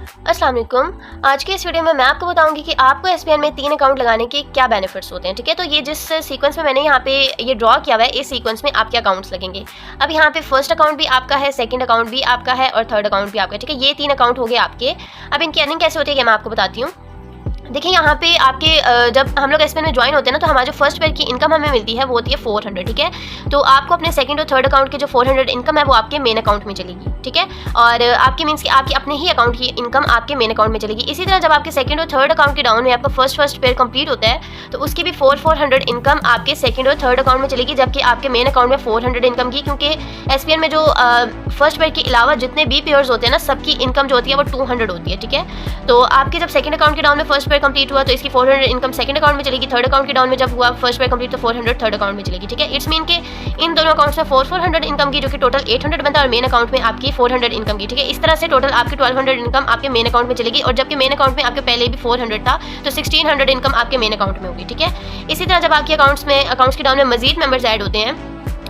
अस्सलाम वालेकुम। आज के इस वीडियो में मैं आपको बताऊंगी कि आपको एसबीआई में 3 अकाउंट लगाने के क्या बेनिफिट्स होते हैं। ठीक है, तो ये जिस सीक्वेंस में मैंने यहाँ पे ये ड्रॉ किया हुआ है, इस सीक्वेंस में आपके अकाउंट्स लगेंगे। अब यहाँ पे फर्स्ट अकाउंट भी आपका है, सेकंड अकाउंट भी आपका है और थर्ड अकाउंट भी आपका है। ठीक है, ये 3 अकाउंट हो गए आपके। अब इनकी अर्निंग कैसे होती है ये मैं आपको बताती हूँ। देखिए यहाँ पे आपके जब हम लोग एसबीआई में ज्वाइन होते हैं ना, तो हमारा जो फर्स्ट पेयर की इनकम हमें मिलती है वो होती है 400। ठीक है, तो आपको अपने सेकंड और थर्ड अकाउंट के जो 400 इनकम है वो आपके मेन अकाउंट में चलेगी। ठीक है, और आपकी मीन्स कि आपकी अपने ही अकाउंट की इनकम आपके मेन अकाउंट में चलेगी। इसी तरह जब आपके सेकंड और थर्ड अकाउंट के डाउन में आपका फर्स्ट पेयर कंप्लीट होता है तो उसकी भी 400 इनकम आपके सेकंड और थर्ड अकाउंट में चलेगी, जबकि आपके मेन अकाउंट में 400 इनकम की, क्योंकि एसबीआई में जो फर्स्ट पेयर के अलावा जितने भी पेयर्स होते हैं ना, सबकी इनकम जो होती है वो 200 होती है। ठीक है, तो आपके जब सेकंड अकाउंट के डाउन में फर्स्ट पेयर कंप्लीट हुआ तो इसकी 400 इनकम सेकंड अकाउंट में चलेगी। थर्ड अकाउंट के डाउन में जब हुआ फर्स्ट पेयर कंप्लीट तो 400 थर्ड अकाउंट में चलेगी। ठीक है, इट्स मीन के इन दोनों अकाउंट्स में 400 इनकम की, जो कि टोटल 800 बनता है, और मेन अकाउंट में आपकी 400 इनकम की। ठीक है, इस तरह से टोटल आपकी 1200 इनकम आपके मेन अकाउंट में चलेगी, और जबकि मेन अकाउंट में आपके पहले भी 400 था तो 1600 इनकम आपके मेन अकाउंट में होगी। ठीक है, इसी तरह जब आपके अकाउंट्स के डाउन में मजीद मेंबर्स ऐड होते हैं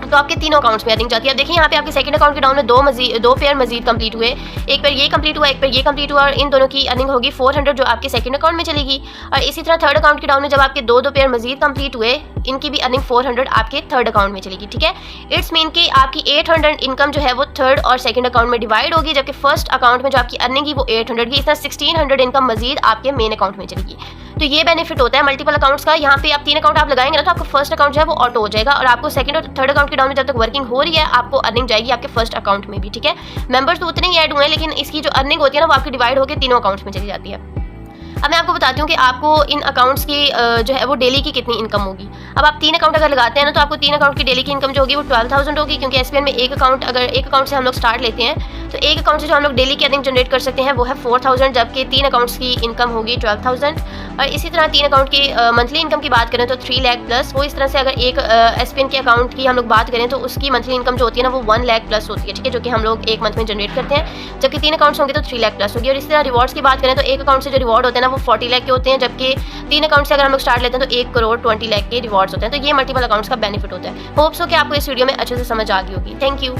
तो आपके तीनों अकाउंट्स में अर्निंग जाती है। अब देखिए यहाँ पे आपके सेकंड अकाउंट के डाउन में दो पेयर मजीद कंप्लीट हुए, एक पेयर ये कंप्लीट हुआ, एक पेयर ये कंप्लीट हुआ, और इन दोनों की अर्निंग होगी 400 जो आपके सेकंड अकाउंट में चलेगी। और इसी तरह थर्ड अकाउंट के डाउन में जब आपके दो पेयर मजीद कंप्लीट हुए, इनकी भी अर्निंग 400 आपके थर्ड अकाउंट में चलेगी। ठीक है, इट्स मीन कि आपकी 800 इनकम जो है वो थर्ड और सेकंड अकाउंट में डिवाइड होगी, जबकि फर्स्ट अकाउंट में जो आपकी अर्निंग की वो 800 की, इस तरह 1600 इनकम मजीद आपके मेन अकाउंट में चलेगी। तो ये बेनिफिट होता है मल्टीपल अकाउंट्स का। यहाँ पे आप 3 अकाउंट आप लगाएंगे ना, तो आपको फर्स्ट अकाउंट जो है वो ऑटो हो जाएगा, और आपको सेकंड और थर्ड अकाउंट के डाउन में जब तक वर्किंग हो रही है आपको अर्निंग जाएगी आपके फर्स्ट अकाउंट में भी। ठीक है, मेंबर्स तो उतने ही ऐड हुए हैं, लेकिन इसकी जो अर्निंग होती है ना वो आपकी डिवाइड होकर तीनों अकाउंट्स में चली जाती है। अब मैं आपको बताती हूँ कि आपको इन अकाउंट्स की जो है वो डेली की कितनी इनकम होगी। अब आप 3 अकाउंट अगर लगाते हैं ना, तो आपको 3 अकाउंट की डेली की इनकम जो होगी वो 12,000 होगी, क्योंकि एसबीआई में एक अकाउंट से हम लोग स्टार्ट लेते हैं तो एक अकाउंट से जो हम लोग डेली की अर्निंग जनरेट कर सकते हैं वो है 4,000, जबकि 3 अकाउंट्स की इनकम होगी 12,000। और इसी तरह 3 अकाउंट की मंथली इनकम की बात करें तो 3 लाख प्लस। वो इस तरह से अगर एक एसबीआई के अकाउंट की हम लोग बात करें तो उसकी मंथली इनकम जो होती है ना वो 1 लाख प्लस होती है। ठीक है, जो कि हम लोग एक मंथ में जनरेट करते हैं, जबकि 3 अकाउंट्स होंगे तो 3 लाख प्लस होगी। और इसी तरह रिवॉर्ड्स की बात करें तो एक अकाउंट से जो रिवॉर्ड होते हैं ना वो 40 लाख के होते हैं, जबकि 3 अकाउंट से अगर हम लोग स्टार्ट लेते हैं तो 1 करोड़ 20 लाख के रिवॉर्ड्स होते हैं। तो ये मल्टीपल अकाउंट्स का बेनिफिट होता है। होप्स हो कि आपको इस वीडियो में अच्छे से समझ आ गई होगी। Thank you.